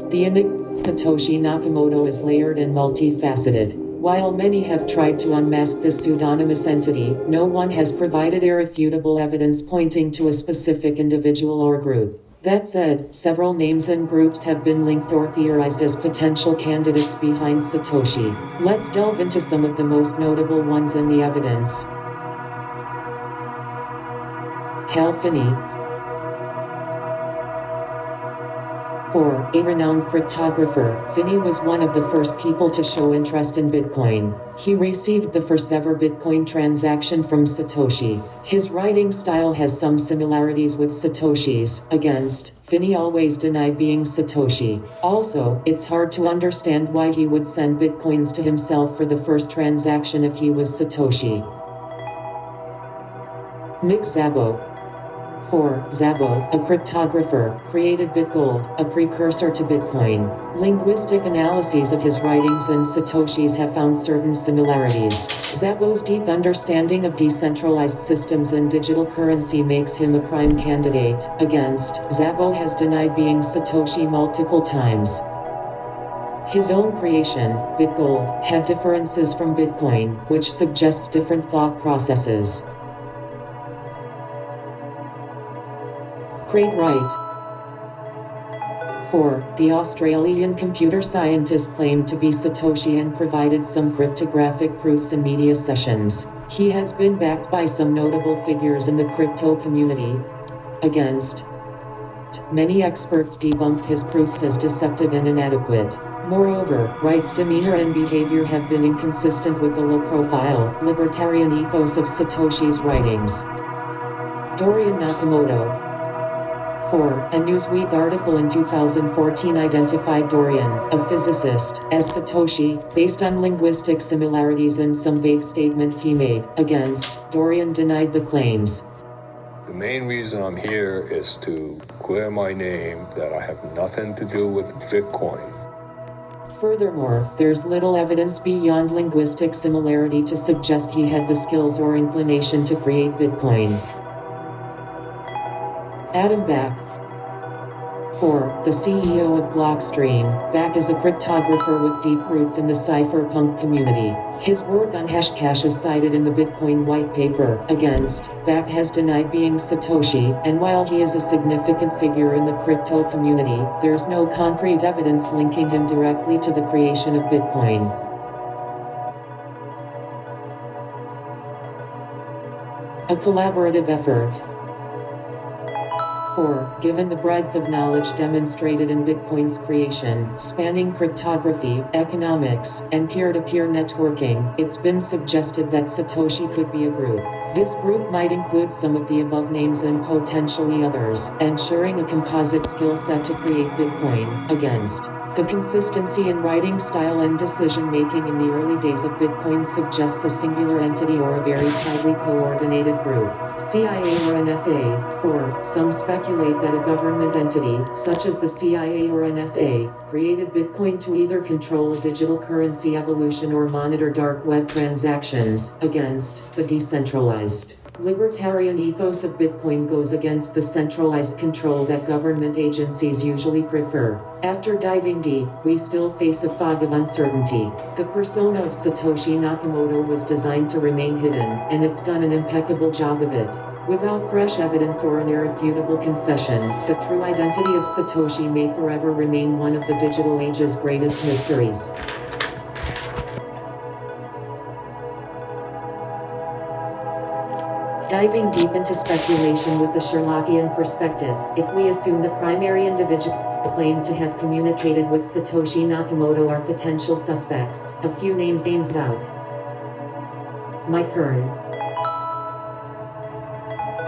The enigma Satoshi Nakamoto is layered and multifaceted. While many have tried to unmask this pseudonymous entity, no one has provided irrefutable evidence pointing to a specific individual or group. That said, several names and groups have been linked or theorized as potential candidates behind Satoshi. Let's delve into some of the most notable ones in the evidence. Hal Finney. 4. A renowned cryptographer, Finney was one of the first people to show interest in Bitcoin. He received the first ever Bitcoin transaction from Satoshi. His writing style has some similarities with Satoshi's. Against, Finney always denied being Satoshi. Also, it's hard to understand why he would send Bitcoins to himself for the first transaction if he was Satoshi. Nick Szabo. 4. Szabo, a cryptographer, created BitGold, a precursor to Bitcoin. Linguistic analyses of his writings and Satoshi's have found certain similarities. Szabo's deep understanding of decentralized systems and digital currency makes him a prime candidate. Against, Szabo has denied being Satoshi multiple times. His own creation, BitGold, had differences from Bitcoin, which suggests different thought processes. Craig Wright. 4. The Australian computer scientist claimed to be Satoshi and provided some cryptographic proofs in media sessions. He has been backed by some notable figures in the crypto community. Against, many experts debunked his proofs as deceptive and inadequate. Moreover, Wright's demeanor and behavior have been inconsistent with the low-profile, libertarian ethos of Satoshi's writings. Dorian Nakamoto. 4. A Newsweek article in 2014 identified Dorian, a physicist, as Satoshi, based on linguistic similarities and some vague statements he made. Against, Dorian denied the claims. The main reason I'm here is to clear my name that I have nothing to do with Bitcoin. Furthermore, there's little evidence beyond linguistic similarity to suggest he had the skills or inclination to create Bitcoin. Adam Back. 4. The CEO of Blockstream, Back is a cryptographer with deep roots in the cypherpunk community. His work on Hashcash is cited in the Bitcoin white paper. Against, Back has denied being Satoshi, and while he is a significant figure in the crypto community, there's no concrete evidence linking him directly to the creation of Bitcoin. A collaborative effort. 4. Given the breadth of knowledge demonstrated in Bitcoin's creation, spanning cryptography, economics, and peer-to-peer networking, it's been suggested that Satoshi could be a group. This group might include some of the above names and potentially others, ensuring a composite skill set to create Bitcoin. Against, the consistency in writing style and decision-making in the early days of Bitcoin suggests a singular entity or a very tightly coordinated group. CIA or NSA. 4. Some speculate that a government entity, such as the CIA or NSA, created Bitcoin to either control a digital currency evolution or monitor dark web transactions. Against, the decentralized, libertarian ethos of Bitcoin goes against the centralized control that government agencies usually prefer. After diving deep, we still face a fog of uncertainty. The persona of Satoshi Nakamoto was designed to remain hidden, and it's done an impeccable job of it. Without fresh evidence or an irrefutable confession, the true identity of Satoshi may forever remain one of the digital age's greatest mysteries. Diving deep into speculation with a Sherlockian perspective, if we assume the primary individual claimed to have communicated with Satoshi Nakamoto are potential suspects, a few names out. Mike Hearn.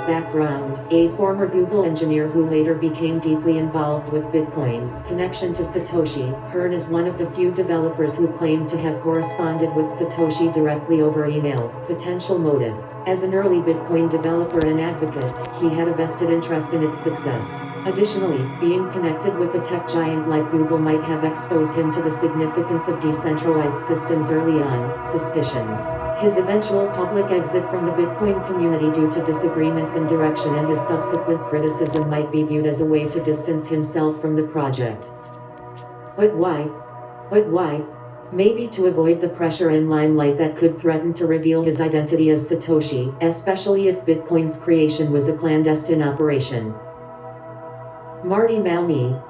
Background: a former Google engineer who later became deeply involved with Bitcoin. Connection to Satoshi: Hearn is one of the few developers who claim to have corresponded with Satoshi directly over email. Potential motive: as an early Bitcoin developer and advocate, he had a vested interest in its success. Additionally, being connected with a tech giant like Google might have exposed him to the significance of decentralized systems early on. Suspicions: his eventual public exit from the Bitcoin community due to disagreements in direction and his subsequent criticism might be viewed as a way to distance himself from the project. But why? But why? Maybe to avoid the pressure and limelight that could threaten to reveal his identity as Satoshi, especially if Bitcoin's creation was a clandestine operation. Marty Malmi.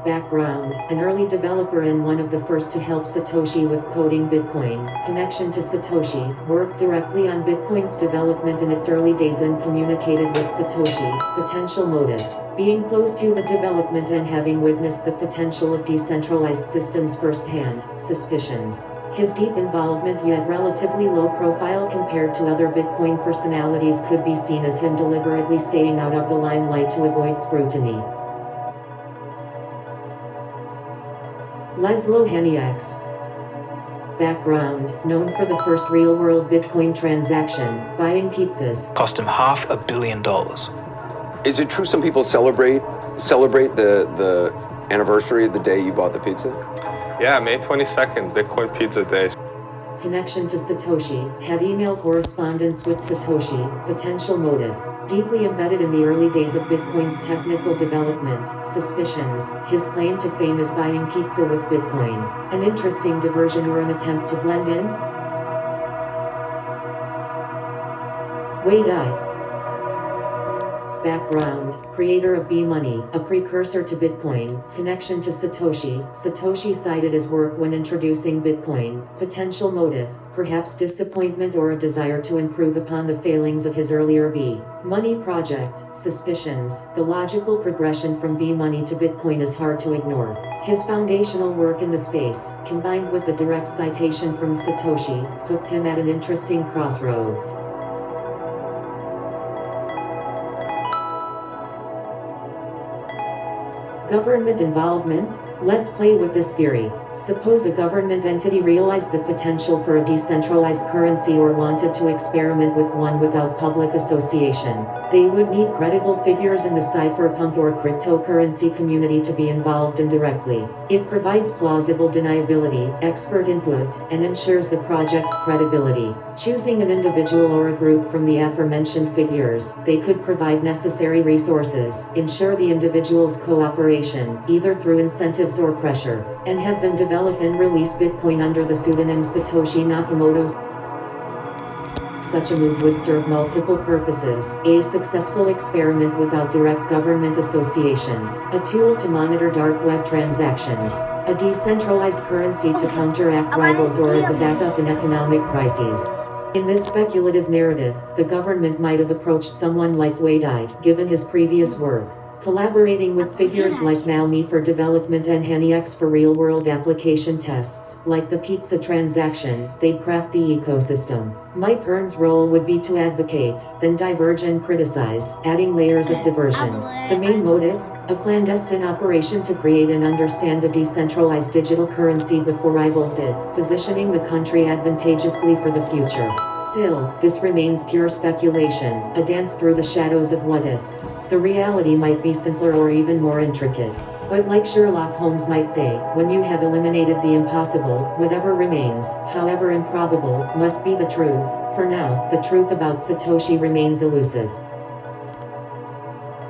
Background: an early developer and one of the first to help Satoshi with coding Bitcoin. Connection to Satoshi: worked directly on Bitcoin's development in its early days and communicated with Satoshi. Potential motive: being close to the development and having witnessed the potential of decentralized systems firsthand. Suspicions: his deep involvement yet relatively low profile compared to other Bitcoin personalities could be seen as him deliberately staying out of the limelight to avoid scrutiny. Laszlo Haniaks. Background: known for the first real-world Bitcoin transaction, buying pizzas. Cost him $500 million. Is it true some people celebrate the anniversary of the day you bought the pizza? Yeah, May 22nd, Bitcoin Pizza Day. Connection to Satoshi: had email correspondence with Satoshi. Potential motive: deeply embedded in the early days of Bitcoin's technical development. Suspicions: his claim to fame is buying pizza with Bitcoin. An interesting diversion or an attempt to blend in? Wei Dai. Background: creator of B-Money, a precursor to Bitcoin. Connection to Satoshi: Satoshi cited his work when introducing Bitcoin. Potential motive: perhaps disappointment or a desire to improve upon the failings of his earlier B-Money project. Suspicions: the logical progression from B-Money to Bitcoin is hard to ignore. His foundational work in the space, combined with the direct citation from Satoshi, puts him at an interesting crossroads. Government involvement? Let's play with this theory. Suppose a government entity realized the potential for a decentralized currency or wanted to experiment with one without public association. They would need credible figures in the cypherpunk or cryptocurrency community to be involved indirectly. It provides plausible deniability, expert input, and ensures the project's credibility. Choosing an individual or a group from the aforementioned figures, they could provide necessary resources, ensure the individual's cooperation, either through incentives or pressure, and have them develop and release Bitcoin under the pseudonym Satoshi Nakamoto. Such a move would serve multiple purposes: a successful experiment without direct government association, a tool to monitor dark web transactions, a decentralized currency to counteract rivals or as a backup in economic crises. In this speculative narrative, the government might have approached someone like Wei Dai, given his previous work, collaborating with figures like Malmi for development and Haniaks for real-world application tests. Like the pizza transaction, they'd craft the ecosystem. Mike Hearn's role would be to advocate, then diverge and criticize, adding layers of diversion. The main motive? A clandestine operation to create and understand a decentralized digital currency before rivals did, positioning the country advantageously for the future. Still, this remains pure speculation, a dance through the shadows of what-ifs. The reality might be simpler or even more intricate. But like Sherlock Holmes might say, when you have eliminated the impossible, whatever remains, however improbable, must be the truth. For now, the truth about Satoshi remains elusive.